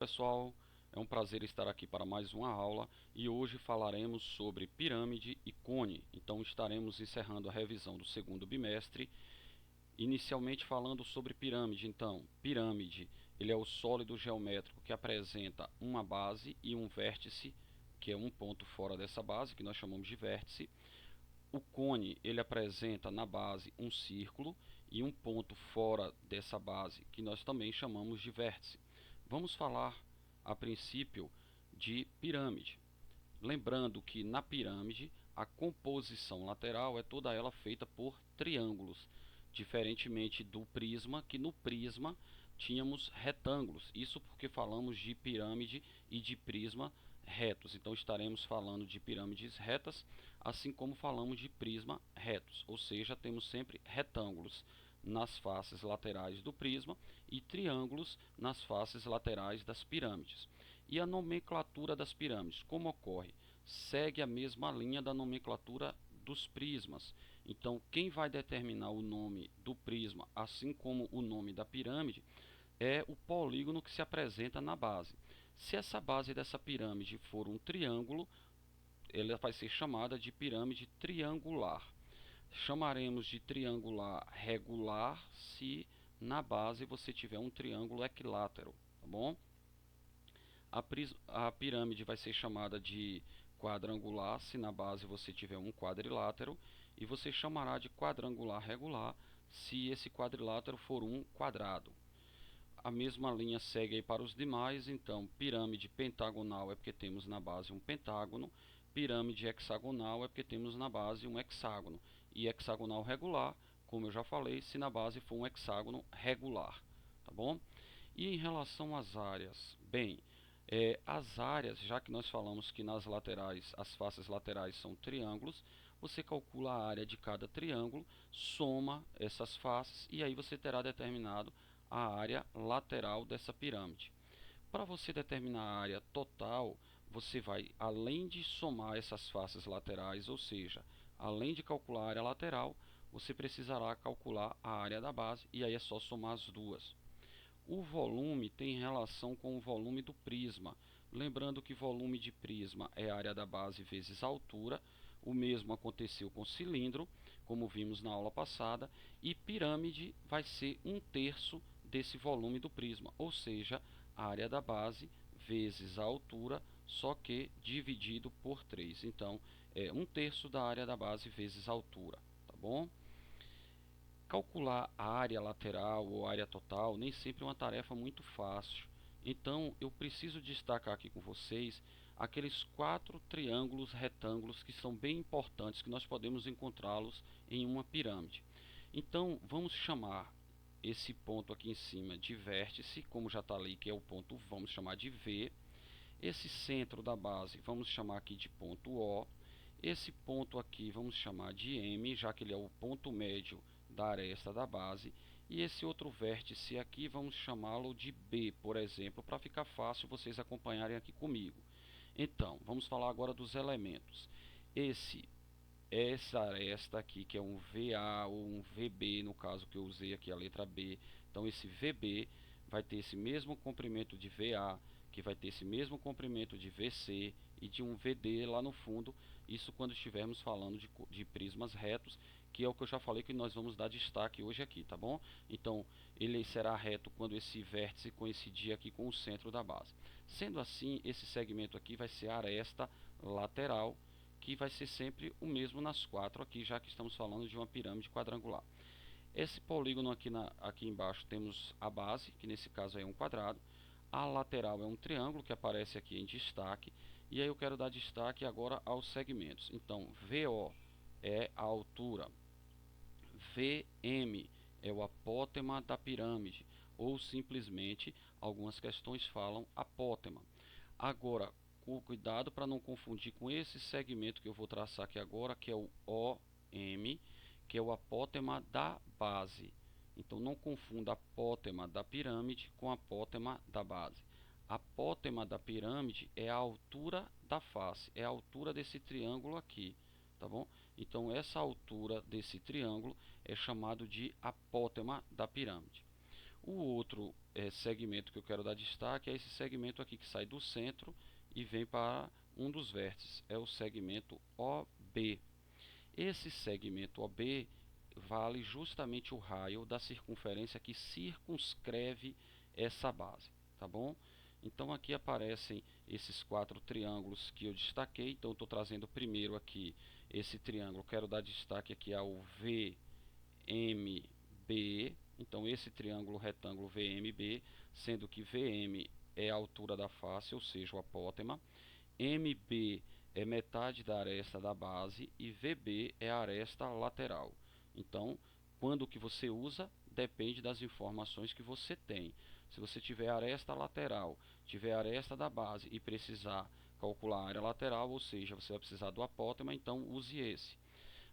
Pessoal, é um prazer estar aqui para mais uma aula e hoje falaremos sobre pirâmide e cone. Então estaremos encerrando a revisão do segundo bimestre, inicialmente falando sobre pirâmide. Então, pirâmide, ele é o sólido geométrico que apresenta uma base e um vértice, que é um ponto fora dessa base, que nós chamamos de vértice. O cone, ele apresenta na base um círculo e um ponto fora dessa base, que nós também chamamos de vértice. Vamos falar a princípio de pirâmide. Lembrando que na pirâmide a composição lateral é toda ela feita por triângulos, diferentemente do prisma, que no prisma tínhamos retângulos. Isso porque falamos de pirâmide e de prisma retos. Então estaremos falando de pirâmides retas, assim como falamos de prisma retos, ou seja, temos sempre retângulos nas faces laterais do prisma e triângulos nas faces laterais das pirâmides. E a nomenclatura das pirâmides, como ocorre? Segue a mesma linha da nomenclatura dos prismas. Então, quem vai determinar o nome do prisma, assim como o nome da pirâmide, é o polígono que se apresenta na base. Se essa base dessa pirâmide for um triângulo, ela vai ser chamada de pirâmide triangular. Chamaremos de triangular regular se na base você tiver um triângulo equilátero, tá bom? A pirâmide vai ser chamada de quadrangular se na base você tiver um quadrilátero, e você chamará de quadrangular regular se esse quadrilátero for um quadrado. A mesma linha segue aí para os demais. Então, pirâmide pentagonal é porque temos na base um pentágono, pirâmide hexagonal é porque temos na base um hexágono, e hexagonal regular, como eu já falei, se na base for um hexágono regular, tá bom? E em relação às áreas, bem, as áreas, já que nós falamos que nas laterais, as faces laterais são triângulos, você calcula a área de cada triângulo, soma essas faces e aí você terá determinado a área lateral dessa pirâmide. Para você determinar a área total, você vai, além de somar essas faces laterais, ou seja, além de calcular a área lateral, você precisará calcular a área da base, e aí é só somar as duas. O volume tem relação com o volume do prisma. Lembrando que volume de prisma é a área da base vezes a altura. O mesmo aconteceu com cilindro, como vimos na aula passada. E pirâmide vai ser 1/3 desse volume do prisma, ou seja, a área da base vezes a altura, só que dividido por 3. Então, é 1/3 da área da base vezes a altura, tá bom? Calcular a área lateral ou área total nem sempre é uma tarefa muito fácil. Então eu preciso destacar aqui com vocês aqueles 4 triângulos retângulos que são bem importantes, que nós podemos encontrá-los em uma pirâmide. Então vamos chamar esse ponto aqui em cima de vértice, como já está ali, que é o ponto, vamos chamar de V. Esse centro da base vamos chamar aqui de ponto O. Esse ponto aqui vamos chamar de M, já que ele é o ponto médio da aresta da base. E esse outro vértice aqui vamos chamá-lo de B, por exemplo, para ficar fácil vocês acompanharem aqui comigo. Então, vamos falar agora dos elementos. Essa aresta aqui, que é um VA ou um VB, no caso que eu usei aqui a letra B. Então esse VB vai ter esse mesmo comprimento de VA, que vai ter esse mesmo comprimento de VC e de um VD lá no fundo. Isso quando estivermos falando de prismas retos, que é o que eu já falei que nós vamos dar destaque hoje aqui, tá bom? Então ele será reto quando esse vértice coincidir aqui com o centro da base. Sendo assim, esse segmento aqui vai ser a aresta lateral, que vai ser sempre o mesmo nas 4 aqui, já que estamos falando de uma pirâmide quadrangular. Esse polígono aqui embaixo temos a base, que nesse caso é um quadrado. A lateral é um triângulo, que aparece aqui em destaque. E aí eu quero dar destaque agora aos segmentos. Então, VO é a altura, VM é o apótema da pirâmide, ou simplesmente, algumas questões falam apótema. Agora, cuidado para não confundir com esse segmento que eu vou traçar aqui agora, que é o OM, que é o apótema da base. Então não confunda apótema da pirâmide com apótema da base. Apótema da pirâmide é a altura da face, é a altura desse triângulo aqui, tá bom? Então essa altura desse triângulo é chamado de apótema da pirâmide. O outro segmento que eu quero dar destaque é esse segmento aqui que sai do centro e vem para um dos vértices, é o segmento OB. Esse segmento OB vale justamente o raio da circunferência que circunscreve essa base, tá bom? Então aqui aparecem esses 4 triângulos que eu destaquei. Então estou trazendo primeiro aqui esse triângulo, quero dar destaque aqui ao VMB. Então esse triângulo retângulo VMB, sendo que VM é a altura da face, ou seja, o apótema, MB é metade da aresta da base e VB é a aresta lateral. Então, quando que você usa, depende das informações que você tem. Se você tiver aresta lateral, tiver aresta da base e precisar calcular a área lateral, ou seja, você vai precisar do apótema, então use esse.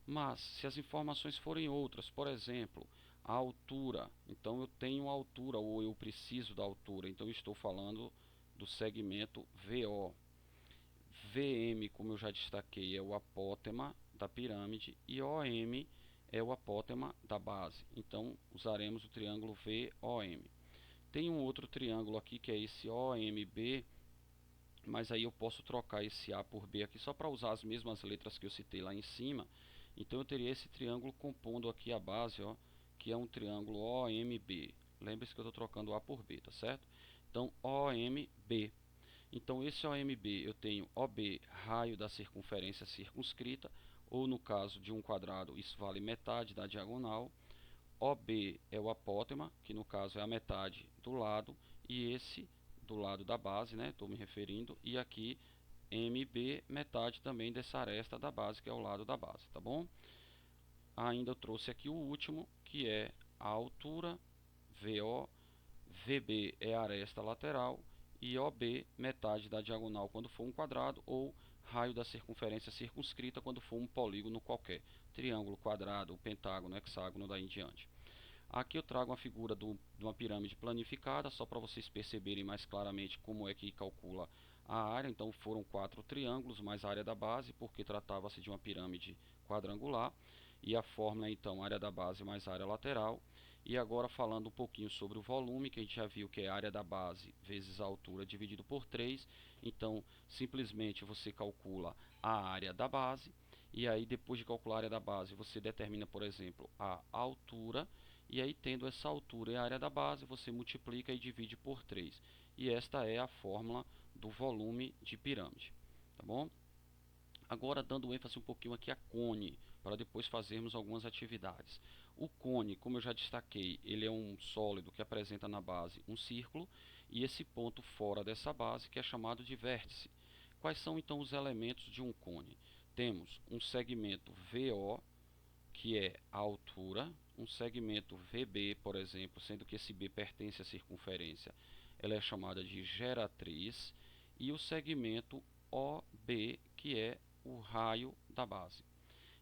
Mas, se as informações forem outras, por exemplo, a altura, então eu tenho a altura ou eu preciso da altura, então eu estou falando do segmento VO. VM, como eu já destaquei, é o apótema da pirâmide e OM é o apótema da base. Então, usaremos o triângulo VOM. Tem um outro triângulo aqui que é esse OMB, mas aí eu posso trocar esse A por B aqui só para usar as mesmas letras que eu citei lá em cima. Então eu teria esse triângulo compondo aqui a base, ó, que é um triângulo OMB. Lembre-se que eu estou trocando A por B, tá certo? Então OMB. Então esse OMB eu tenho OB, raio da circunferência circunscrita, ou no caso de um quadrado isso vale metade da diagonal. OB é o apótema, que no caso é a metade do lado, e esse do lado da base, né? Estou me referindo, e aqui MB, metade também dessa aresta da base, que é o lado da base, tá bom? Ainda eu trouxe aqui o último, que é a altura, VO, VB é a aresta lateral, e OB, metade da diagonal quando for um quadrado, ou raio da circunferência circunscrita quando for um polígono qualquer, triângulo, quadrado, pentágono, hexágono, daí em diante. Aqui eu trago uma figura de uma pirâmide planificada, só para vocês perceberem mais claramente como é que calcula a área. Então foram 4 triângulos mais a área da base, porque tratava-se de uma pirâmide quadrangular. E a fórmula é então área da base mais área lateral. E agora falando um pouquinho sobre o volume, que a gente já viu que é a área da base vezes a altura dividido por 3. Então simplesmente você calcula a área da base. E aí depois de calcular a área da base, você determina, por exemplo, a altura. E aí, tendo essa altura e a área da base, você multiplica e divide por 3. E esta é a fórmula do volume de pirâmide. Tá bom? Agora, dando ênfase um pouquinho aqui a cone, para depois fazermos algumas atividades. O cone, como eu já destaquei, ele é um sólido que apresenta na base um círculo e esse ponto fora dessa base que é chamado de vértice. Quais são então os elementos de um cone? Temos um segmento VO, que é a altura, um segmento VB, por exemplo, sendo que esse B pertence à circunferência, ela é chamada de geratriz, e o segmento OB, que é o raio da base.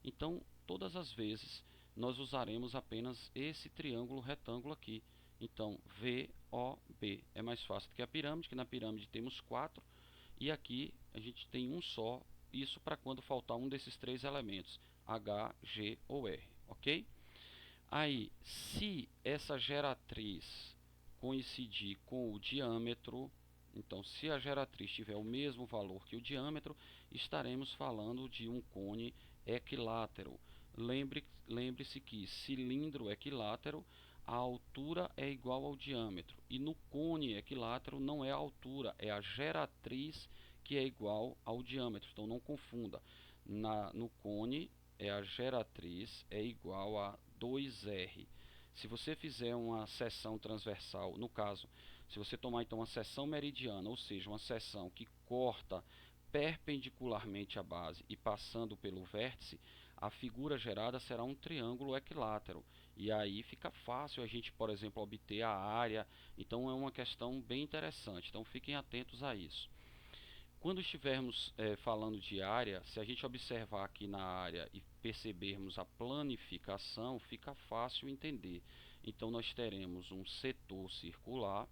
Então, todas as vezes, nós usaremos apenas esse triângulo retângulo aqui. Então, VOB é mais fácil do que a pirâmide, que na pirâmide temos 4, e aqui a gente tem um só, isso para quando faltar um desses 3 elementos, H, G ou R, ok? Aí, se essa geratriz coincidir com o diâmetro, então se a geratriz tiver o mesmo valor que o diâmetro, estaremos falando de um cone equilátero. Lembre-se que cilindro equilátero, a altura é igual ao diâmetro, e no cone equilátero não é a altura, é a geratriz que é igual ao diâmetro, então não confunda. No cone, a geratriz é igual a 2R. Se você fizer uma seção transversal, no caso, se você tomar então uma seção meridiana, ou seja, uma seção que corta perpendicularmente à base e passando pelo vértice, a figura gerada será um triângulo equilátero. E aí fica fácil a gente, por exemplo, obter a área. Então é uma questão bem interessante. Então fiquem atentos a isso. Quando estivermos falando de área, se a gente observar aqui na área e percebermos a planificação, fica fácil entender. Então nós teremos um setor circular,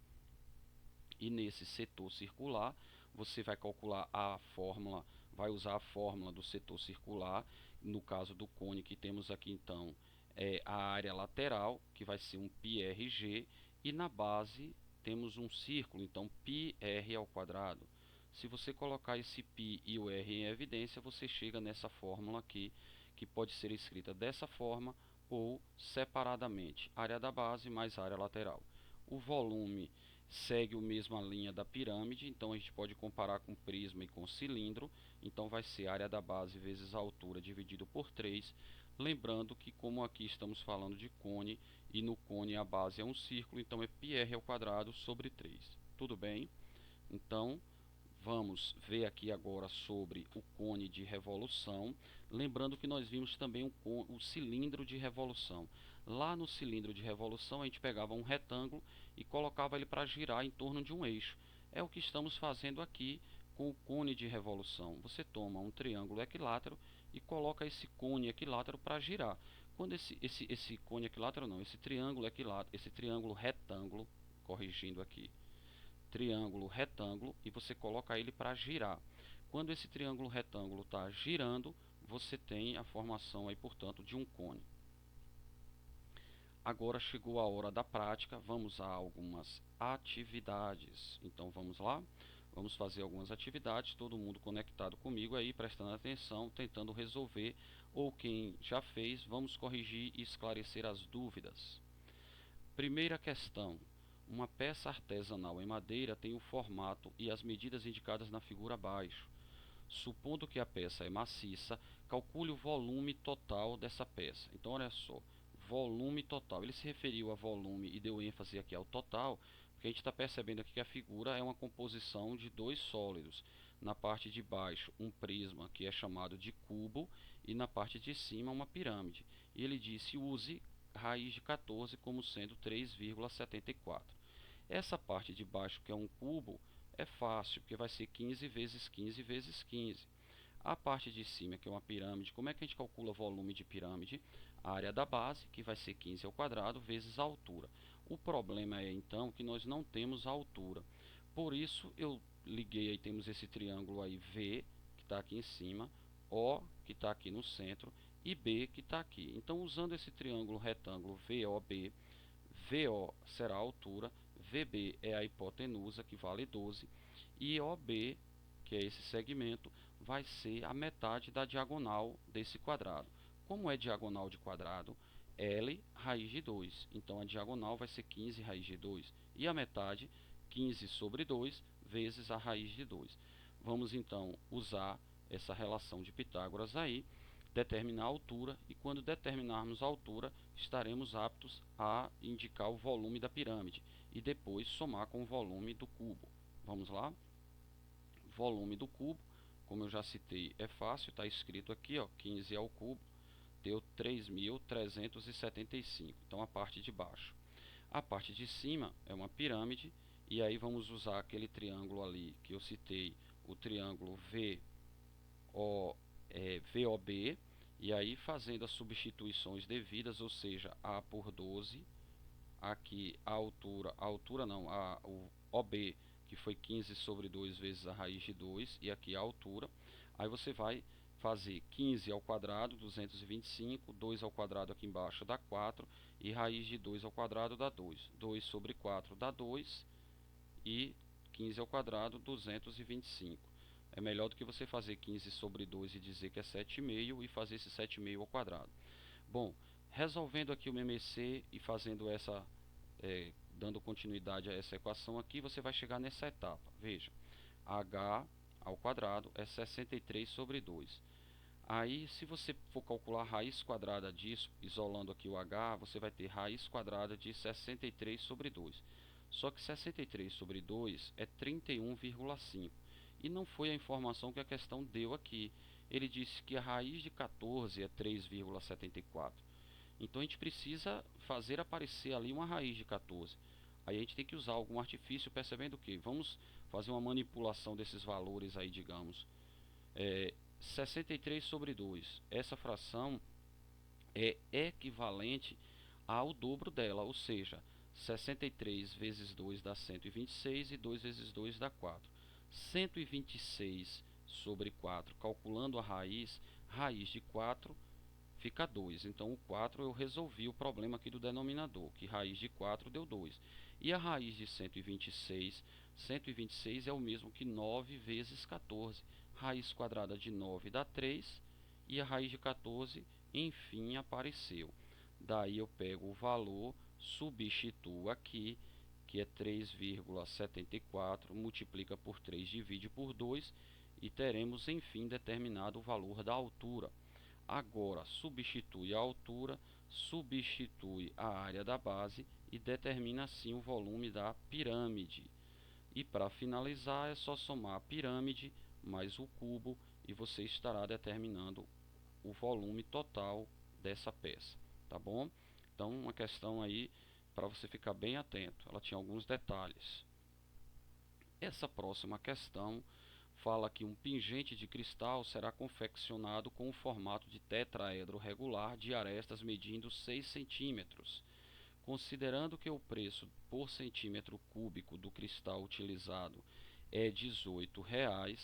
e nesse setor circular você vai calcular a fórmula, vai usar a fórmula do setor circular. No caso do cone que temos aqui então a área lateral, que vai ser um πrg, e na base temos um círculo, então πr ao quadrado. Se você colocar esse π e o r em evidência, você chega nessa fórmula aqui, que pode ser escrita dessa forma ou separadamente, área da base mais área lateral. O volume segue a mesma linha da pirâmide, então a gente pode comparar com prisma e com cilindro, então vai ser área da base vezes a altura dividido por 3, lembrando que como aqui estamos falando de cone, e no cone a base é um círculo, então é πr ao quadrado sobre 3. Tudo bem? Então, vamos ver aqui agora sobre o cone de revolução, lembrando que nós vimos também o cilindro de revolução. Lá no cilindro de revolução a gente pegava um retângulo e colocava ele para girar em torno de um eixo. É o que estamos fazendo aqui com o cone de revolução. Você toma um triângulo equilátero e coloca esse cone equilátero para girar. Quando esse cone equilátero não, esse triângulo equilátero, esse triângulo retângulo, corrigindo aqui, triângulo retângulo, e você coloca ele para girar. Quando esse triângulo retângulo está girando, você tem a formação aí, portanto, de um cone. Agora chegou a hora da prática, vamos a algumas atividades. Então vamos lá, vamos fazer algumas atividades, todo mundo conectado comigo aí, prestando atenção, tentando resolver, ou quem já fez, vamos corrigir e esclarecer as dúvidas. Primeira questão. Uma peça artesanal em madeira tem o formato e as medidas indicadas na figura abaixo. Supondo que a peça é maciça, calcule o volume total dessa peça. Então, olha só, volume total. Ele se referiu a volume e deu ênfase aqui ao total, porque a gente está percebendo aqui que a figura é uma composição de dois sólidos. Na parte de baixo, um prisma, que é chamado de cubo, e na parte de cima, uma pirâmide. E ele disse, use raiz de 14 como sendo 3,74. Essa parte de baixo, que é um cubo, é fácil, porque vai ser 15 vezes 15 vezes 15. A parte de cima, que é uma pirâmide, como é que a gente calcula o volume de pirâmide? A área da base, que vai ser 15 ao quadrado, vezes a altura. O problema é, então, que nós não temos a altura. Por isso, eu liguei, aí temos esse triângulo aí V, que está aqui em cima, O, que está aqui no centro, e B, que está aqui. Então, usando esse triângulo retângulo VOB, VO será a altura, VB é a hipotenusa, que vale 12, e OB, que é esse segmento, vai ser a metade da diagonal desse quadrado. Como é diagonal de quadrado? L raiz de 2. Então, a diagonal vai ser 15 raiz de 2. E a metade, 15 sobre 2, vezes a raiz de 2. Vamos, então, usar essa relação de Pitágoras aí, determinar a altura, e quando determinarmos a altura, estaremos aptos a indicar o volume da pirâmide e depois somar com o volume do cubo. Vamos lá? Volume do cubo, como eu já citei, é fácil, está escrito aqui, ó, 15 ao cubo, deu 3.375. Então, a parte de baixo. A parte de cima é uma pirâmide, e aí vamos usar aquele triângulo ali que eu citei, o triângulo VOB, e aí fazendo as substituições devidas, ou seja, A por 12, aqui a altura não, o OB, que foi 15 sobre 2 vezes a raiz de 2, e aqui a altura. Aí você vai fazer 15 ao quadrado, 225, 2 ao quadrado aqui embaixo dá 4, e raiz de 2 ao quadrado dá 2. 2 sobre 4 dá 2, e 15 ao quadrado, 225. É melhor do que você fazer 15 sobre 2 e dizer que é 7,5 e fazer esse 7,5 ao quadrado. Bom, resolvendo aqui o MMC e fazendo essa, dando continuidade a essa equação aqui, você vai chegar nessa etapa. Veja, h ao quadrado é 63 sobre 2. Aí, se você for calcular a raiz quadrada disso, isolando aqui o h, você vai ter raiz quadrada de 63 sobre 2. Só que 63 sobre 2 é 31,5. E não foi a informação que a questão deu aqui. Ele disse que a raiz de 14 é 3,74. Então a gente precisa fazer aparecer ali uma raiz de 14. Aí a gente tem que usar algum artifício, percebendo que vamos fazer uma manipulação desses valores aí, digamos. 63 sobre 2. Essa fração é equivalente ao dobro dela, ou seja, 63 vezes 2 dá 126 e 2 vezes 2 dá 4. 126 sobre 4, calculando a raiz de 4 fica 2. Então, o 4 eu resolvi o problema aqui do denominador, que raiz de 4 deu 2. E a raiz de 126, 126 é o mesmo que 9 vezes 14. Raiz quadrada de 9 dá 3 e a raiz de 14, enfim, apareceu. Daí eu pego o valor, substituo aqui, que é 3,74, multiplica por 3, divide por 2 e teremos, enfim, determinado o valor da altura. Agora, substitui a altura, substitui a área da base e determina assim o volume da pirâmide. E para finalizar é só somar a pirâmide mais o cubo e você estará determinando o volume total dessa peça, tá bom? Então uma questão aí para você ficar bem atento, ela tinha alguns detalhes. Essa próxima questão fala que um pingente de cristal será confeccionado com o formato de tetraedro regular de arestas medindo 6 centímetros. Considerando que o preço por centímetro cúbico do cristal utilizado é R$18,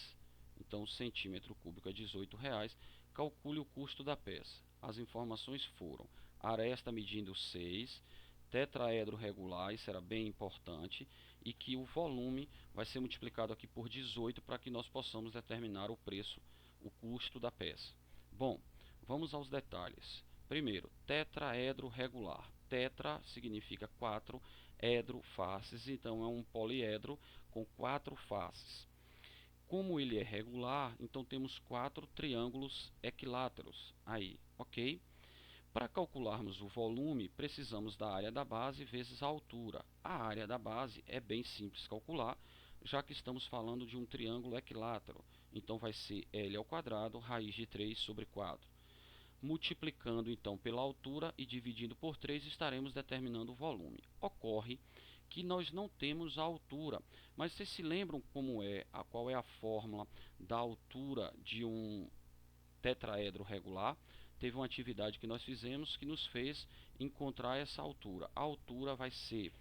então o centímetro cúbico é R$18, calcule o custo da peça. As informações foram aresta medindo 6, tetraedro regular, isso era bem importante, e que o volume vai ser multiplicado aqui por 18 para que nós possamos determinar o preço, o custo da peça. Bom, vamos aos detalhes. Primeiro, tetraedro regular. Tetra significa 4, edro, faces, então é um poliedro com 4 faces. Como ele é regular, então temos 4 triângulos equiláteros aí, ok? Para calcularmos o volume, precisamos da área da base vezes a altura. A área da base é bem simples calcular, já que estamos falando de um triângulo equilátero. Então vai ser L ao quadrado, raiz de 3 sobre 4. Multiplicando então pela altura e dividindo por 3, estaremos determinando o volume. Ocorre que nós não temos a altura, mas vocês se lembram qual é a fórmula da altura de um tetraedro regular? Teve uma atividade que nós fizemos que nos fez encontrar essa altura. A altura vai ser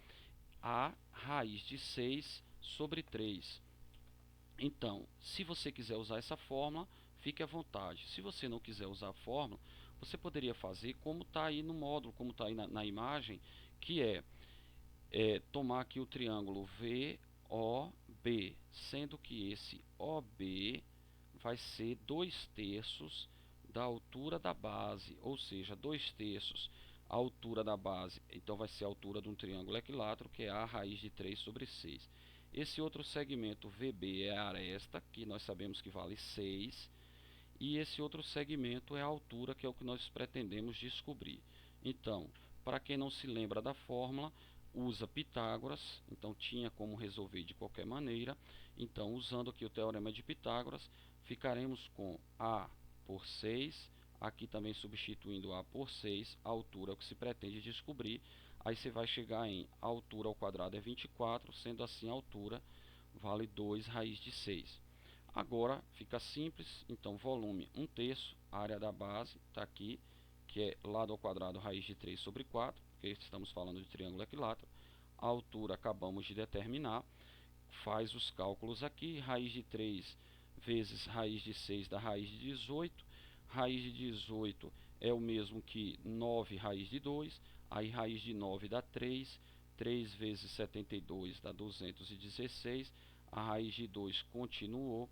a raiz de 6 sobre 3. Então, se você quiser usar essa fórmula, fique à vontade. Se você não quiser usar a fórmula, você poderia fazer como está aí no módulo, como está aí na imagem, que tomar aqui o triângulo VOB, sendo que esse OB vai ser 2/3 da altura da base, ou seja, 2/3 a altura da base, então vai ser a altura de um triângulo equilátero, que é a raiz de 3 sobre 6. Esse outro segmento VB é a aresta, que nós sabemos que vale 6, e esse outro segmento é a altura, que é o que nós pretendemos descobrir. Então, para quem não se lembra da fórmula, usa Pitágoras, então tinha como resolver de qualquer maneira. Então, usando aqui o teorema de Pitágoras, ficaremos com A por 6, aqui também substituindo A por 6, a altura é o que se pretende descobrir. Aí você vai chegar em a altura ao quadrado é 24, sendo assim a altura vale 2 raiz de 6. Agora fica simples, então volume 1/3, área da base está aqui, que é lado ao quadrado raiz de 3 sobre 4, porque estamos falando de triângulo equilátero. A altura acabamos de determinar, faz os cálculos aqui, raiz de 3 vezes raiz de 6 dá raiz de 18, raiz de 18 é o mesmo que 9 raiz de 2, aí raiz de 9 dá 3, 3 vezes 72 dá 216, a raiz de 2 continuou,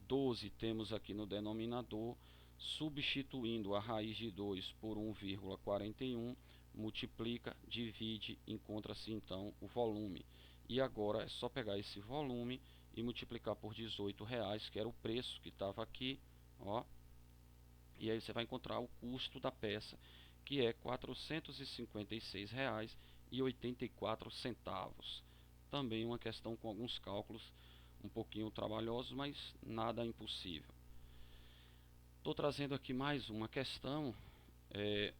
12 temos aqui no denominador, substituindo a raiz de 2 por 1,41, multiplica, divide, encontra-se então o volume. E agora é só pegar esse volume e multiplicar por R$18, que era o preço que estava aqui, ó. E aí você vai encontrar o custo da peça, que é R$456,84. Também uma questão com alguns cálculos um pouquinho trabalhosos, mas nada impossível. Estou trazendo aqui mais uma questão.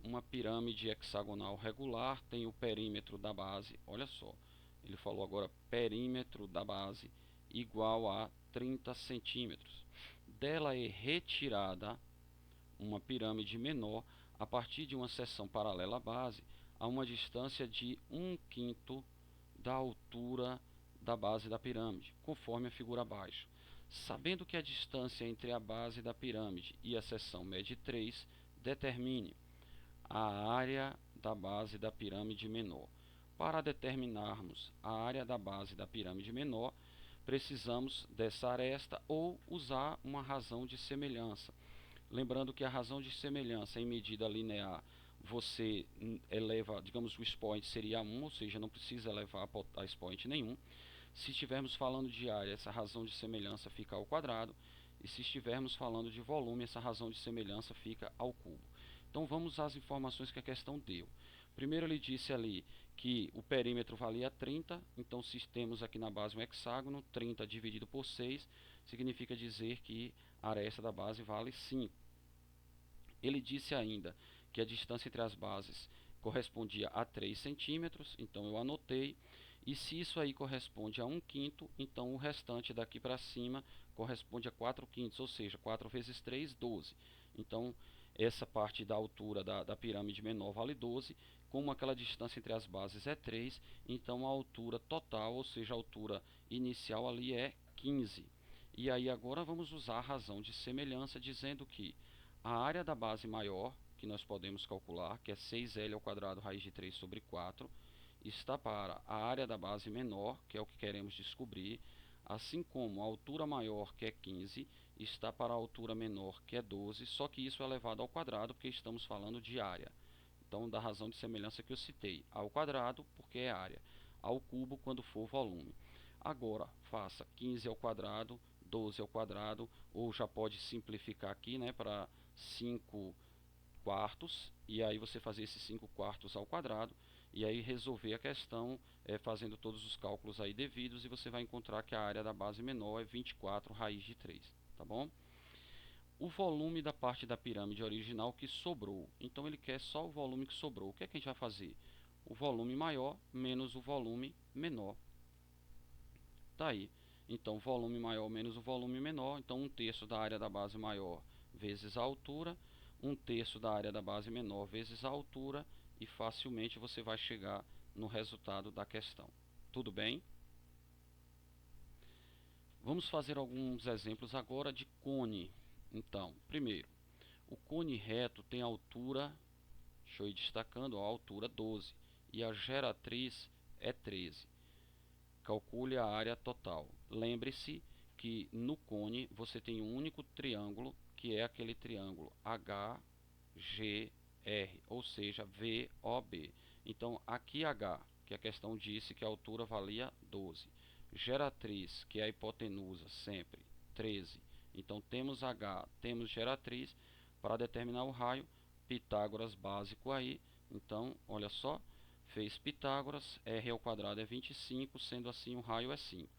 Uma pirâmide hexagonal regular tem o perímetro da base, olha só, ele falou agora perímetro da base igual a 30 centímetros. Dela é retirada uma pirâmide menor a partir de uma seção paralela à base a uma distância de 1/5 da altura da base da pirâmide, conforme a figura abaixo. Sabendo que a distância entre a base da pirâmide e a seção mede 3, determine a área da base da pirâmide menor. para determinarmos a área da base da pirâmide menor, precisamos dessa aresta ou usar uma razão de semelhança. Lembrando que a razão de semelhança em medida linear, você eleva, digamos, o expoente seria 1, ou seja, não precisa elevar a expoente nenhum. Se estivermos falando de área, essa razão de semelhança fica ao quadrado. E se estivermos falando de volume, essa razão de semelhança fica ao cubo. Então vamos às informações que a questão deu. Primeiro ele disse ali que o perímetro valia 30, então se temos aqui na base um hexágono, 30 dividido por 6, significa dizer que a aresta da base vale 5. Ele disse ainda que a distância entre as bases correspondia a 3 centímetros, então eu anotei. E se isso aí corresponde a 1/5, então o restante daqui para cima corresponde a 4/5, ou seja, 4 vezes 3, 12. Então, essa parte da altura da pirâmide menor vale 12. Como aquela distância entre as bases é 3, então a altura total, ou seja, a altura inicial ali é 15. E aí agora vamos usar a razão de semelhança, dizendo que a área da base maior, que nós podemos calcular, que é 6L ao quadrado raiz de 3 sobre 4, está para a área da base menor, que é o que queremos descobrir, assim como a altura maior, que é 15, está para a altura menor, que é 12, só que isso é elevado ao quadrado, porque estamos falando de área. Então, da razão de semelhança que eu citei, ao quadrado, porque é área, ao cubo, quando for volume. Agora, faça 15 ao quadrado, 12 ao quadrado, ou já pode simplificar aqui, né, para 5 quartos, e aí você fazer esses 5 quartos ao quadrado, e aí resolver a questão fazendo todos os cálculos aí devidos, e você vai encontrar que a área da base menor é 24 raiz de 3, tá bom? O volume da parte da pirâmide original que sobrou, então ele quer só o volume que sobrou. O que é que a gente vai fazer? O volume maior menos o volume menor. Tá aí. Então, volume maior menos o volume menor, então 1/3 da área da base maior vezes a altura, 1/3 da área da base menor vezes a altura, e facilmente você vai chegar no resultado da questão. Tudo bem? Vamos fazer alguns exemplos agora de cone. Então, primeiro, o cone reto tem altura, deixa eu ir destacando, a altura 12, e a geratriz é 13. Calcule a área total. Lembre-se que no cone você tem um único triângulo, que é aquele triângulo HGR, ou seja, VOB. Então, aqui H, que a questão disse que a altura valia 12. Geratriz, que é a hipotenusa, sempre 13. Então, temos H, temos geratriz. Para determinar o raio, Pitágoras básico aí. Então, olha só, fez Pitágoras, r ao quadrado é 25, sendo assim o raio é 5.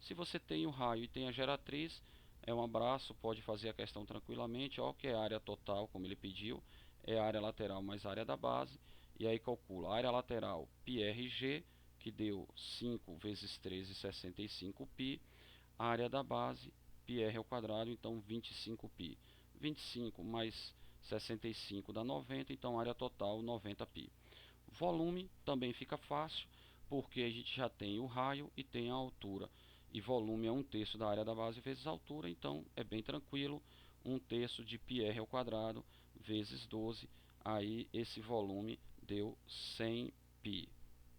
Se você tem o raio e tem a geratriz, é um abraço, pode fazer a questão tranquilamente, ó, que é a área total, como ele pediu, é a área lateral mais a área da base, e aí calcula a área lateral πrg, que deu 5 vezes 13, 65π, a área da base, πr ao quadrado, então 25π. 25 mais 65 dá 90, então área total 90π. Volume também fica fácil, porque a gente já tem o raio e tem a altura. E volume é 1/3 da área da base vezes a altura, então é bem tranquilo. 1/3 de πr ao quadrado vezes 12, aí esse volume deu 100π.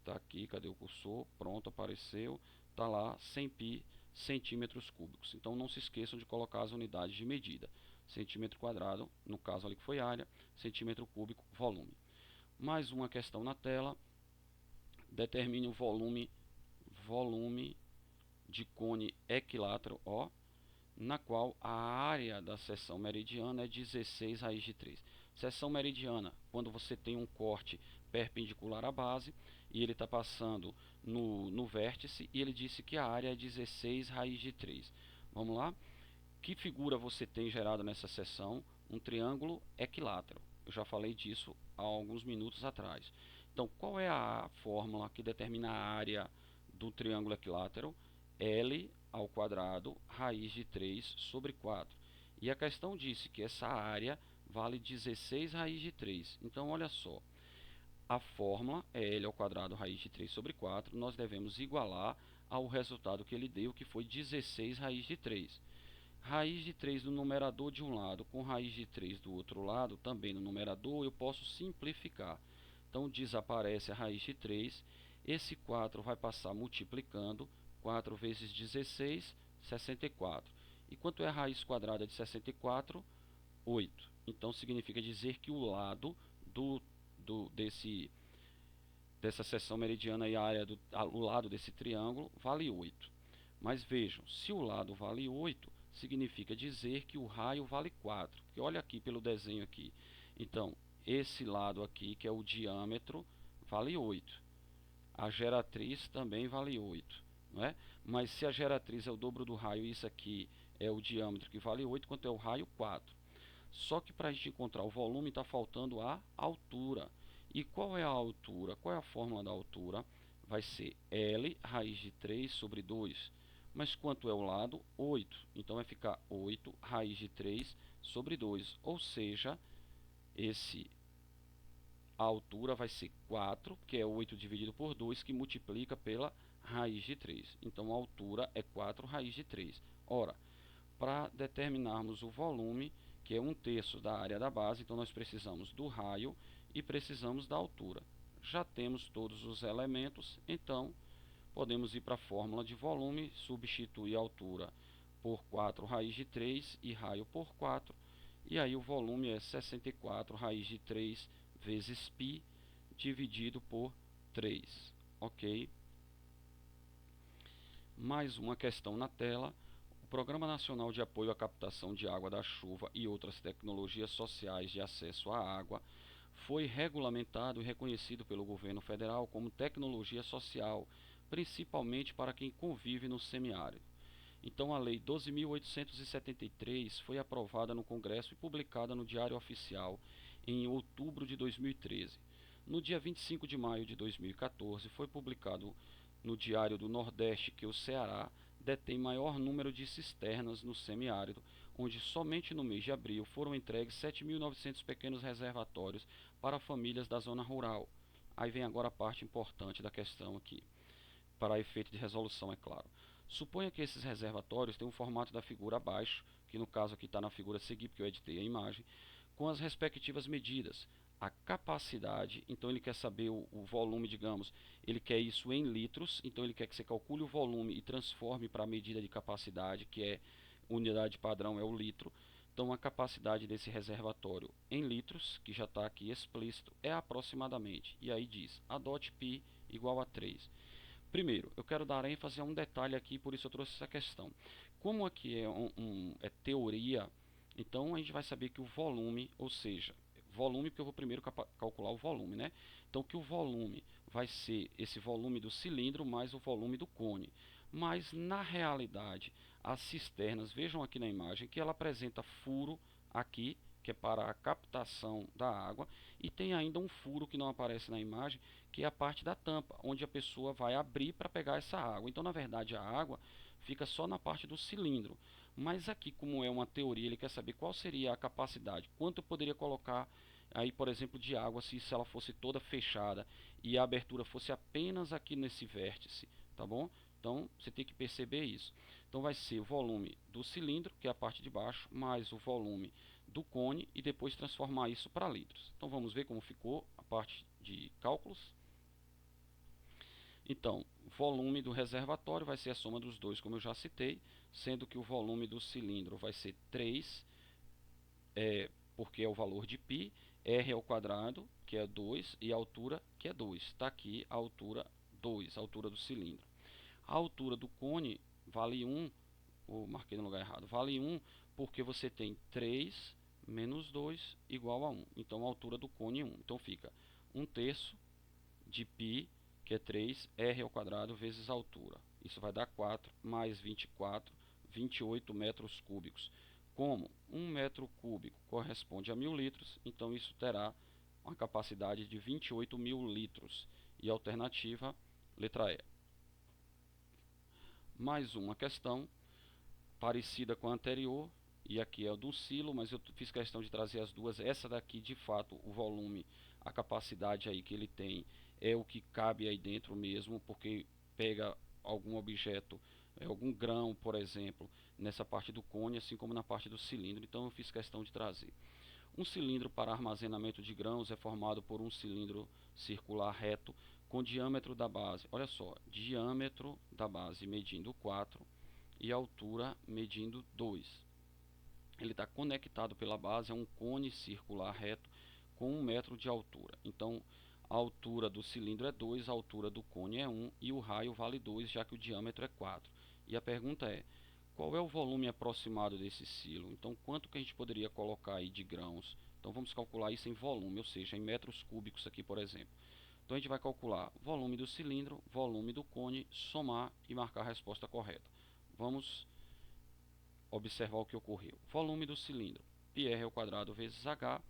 Tá aqui, cadê o cursor? Pronto, apareceu. Tá lá 100π centímetros cúbicos. Então não se esqueçam de colocar as unidades de medida. Centímetro quadrado, no caso ali que foi área, centímetro cúbico, volume. Mais uma questão na tela. Determine o volume de cone equilátero O, na qual a área da seção meridiana é 16 raiz de 3. Seção meridiana, quando você tem um corte perpendicular à base e ele está passando no vértice, e ele disse que a área é 16 raiz de 3. Vamos lá? Que figura você tem gerada nessa seção? Um triângulo equilátero. Eu já falei disso há alguns minutos atrás. Então, qual é a fórmula que determina a área do triângulo equilátero? L ao quadrado raiz de 3 sobre 4. E a questão disse que essa área vale 16 raiz de 3. Então, olha só. A fórmula é L ao quadrado raiz de 3 sobre 4. Nós devemos igualar ao resultado que ele deu, que foi 16 raiz de 3. Raiz de 3 no numerador de um lado com raiz de 3 do outro lado, também no numerador, eu posso simplificar. Então, desaparece a raiz de 3 Esse 4 vai passar multiplicando. 4 vezes 16, 64. E quanto é a raiz quadrada de 64? 8. Então significa dizer que o lado dessa seção meridiana e a área o lado desse triângulo vale 8. Mas vejam, se o lado vale 8, significa dizer que o raio vale 4. Que olha aqui pelo desenho aqui. Então, esse lado aqui, que é o diâmetro, vale 8. A geratriz também vale 8, não é? Mas se a geratriz é o dobro do raio e isso aqui é o diâmetro que vale 8, quanto é o raio? 4. Só que para a gente encontrar o volume está faltando a altura. E qual é a altura? Qual é a fórmula da altura? Vai ser L raiz de 3 sobre 2. Mas quanto é o lado? 8. Então vai ficar 8 raiz de 3 sobre 2. Ou seja, a altura vai ser 4, que é 8 dividido por 2, que multiplica pela raiz de 3. Então a altura é 4 raiz de 3. Ora, para determinarmos o volume, que é 1/3 da área da base, então nós precisamos do raio e precisamos da altura. Já temos todos os elementos, então podemos ir para a fórmula de volume, substituir a altura por 4 raiz de 3 e raio por 4, e aí o volume é 64 raiz de 3 vezes π dividido por 3, ok? Mais uma questão na tela. O Programa Nacional de Apoio à Captação de Água da Chuva e outras tecnologias sociais de acesso à água foi regulamentado e reconhecido pelo governo federal como tecnologia social, principalmente para quem convive no semiárido. Então, a Lei 12.873 foi aprovada no Congresso e publicada no Diário Oficial em outubro de 2013. No dia 25 de maio de 2014, foi publicado no Diário do Nordeste que o Ceará detém maior número de cisternas no semiárido, onde somente no mês de abril foram entregues 7.900 pequenos reservatórios para famílias da zona rural. Aí vem agora a parte importante da questão aqui, para efeito de resolução, é claro. Suponha que esses reservatórios tenham o formato da figura abaixo, que no caso aqui está na figura a seguir, porque eu editei a imagem, com as respectivas medidas. A capacidade, então ele quer saber o volume, digamos, ele quer isso em litros, então ele quer que você calcule o volume e transforme para a medida de capacidade, que é unidade padrão, é o litro. Então a capacidade desse reservatório em litros, que já está aqui explícito, é aproximadamente, e aí diz, adote π igual a 3. Primeiro, eu quero dar ênfase a um detalhe aqui, por isso eu trouxe essa questão. Como aqui é teoria, então a gente vai saber que o volume, ou seja, volume, porque eu vou primeiro calcular o volume, né? Então que o volume vai ser esse volume do cilindro mais o volume do cone. Mas na realidade, as cisternas, vejam aqui na imagem que ela apresenta furo aqui, que é para a captação da água, e tem ainda um furo que não aparece na imagem, que é a parte da tampa, onde a pessoa vai abrir para pegar essa água. Então, na verdade, a água fica só na parte do cilindro. Mas aqui, como é uma teoria, ele quer saber qual seria a capacidade, quanto eu poderia colocar aí, por exemplo, de água se ela fosse toda fechada e a abertura fosse apenas aqui nesse vértice, tá bom? Então, você tem que perceber isso. Então, vai ser o volume do cilindro, que é a parte de baixo, mais o volume do cone e depois transformar isso para litros. Então, vamos ver como ficou a parte de cálculos. Então, o volume do reservatório vai ser a soma dos dois, como eu já citei, sendo que o volume do cilindro vai ser 3, porque é o valor de π, r ao quadrado, que é 2, e a altura, que é 2. Está aqui a altura 2, a altura do cilindro. A altura do cone vale 1, marquei no lugar errado, vale 1 porque você tem 3 menos 2 igual a 1. Então, a altura do cone é 1. Então, fica 1/3 de π, que é 3, r ao quadrado vezes a altura. Isso vai dar 4 mais 24, 28 metros cúbicos. Como 1 metro cúbico corresponde a 1.000 litros, então isso terá uma capacidade de 28.000 litros. E a alternativa, letra E. Mais uma questão parecida com a anterior, e aqui é do silo, mas eu fiz questão de trazer as duas. Essa daqui, de fato, o volume, a capacidade aí que ele tem é o que cabe aí dentro mesmo, porque pega algum objeto, algum grão, por exemplo, nessa parte do cone, assim como na parte do cilindro. Então eu fiz questão de trazer. Um cilindro para armazenamento de grãos é formado por um cilindro circular reto com diâmetro da base, olha só, diâmetro da base medindo 4 e altura medindo 2. Ele está conectado pela base a um cone circular reto com 1 metro de altura. Então, a altura do cilindro é 2, a altura do cone é 1 e o raio vale 2, já que o diâmetro é 4. E a pergunta é, qual é o volume aproximado desse silo? Então, quanto que a gente poderia colocar aí de grãos? Então, vamos calcular isso em volume, ou seja, em metros cúbicos aqui, por exemplo. Então, a gente vai calcular volume do cilindro, volume do cone, somar e marcar a resposta correta. Vamos observar o que ocorreu. Volume do cilindro, πr ao quadrado vezes h,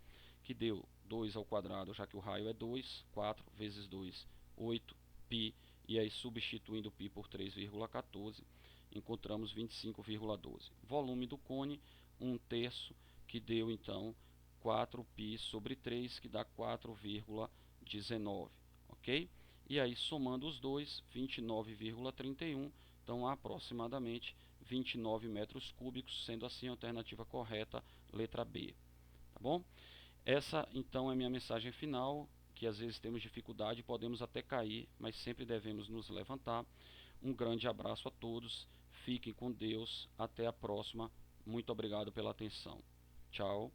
que deu 2 ao quadrado, já que o raio é 2, 4 vezes 2, 8, π, e aí substituindo π por 3,14, encontramos 25,12. Volume do cone, 1/3, que deu então 4π sobre 3, que dá 4,19, ok? E aí somando os dois, 29,31, então aproximadamente 29 metros cúbicos, sendo assim a alternativa correta, letra B. Tá bom? Essa então é minha mensagem final, que às vezes temos dificuldade, podemos até cair, mas sempre devemos nos levantar. Um grande abraço a todos, fiquem com Deus, até a próxima, muito obrigado pela atenção. Tchau.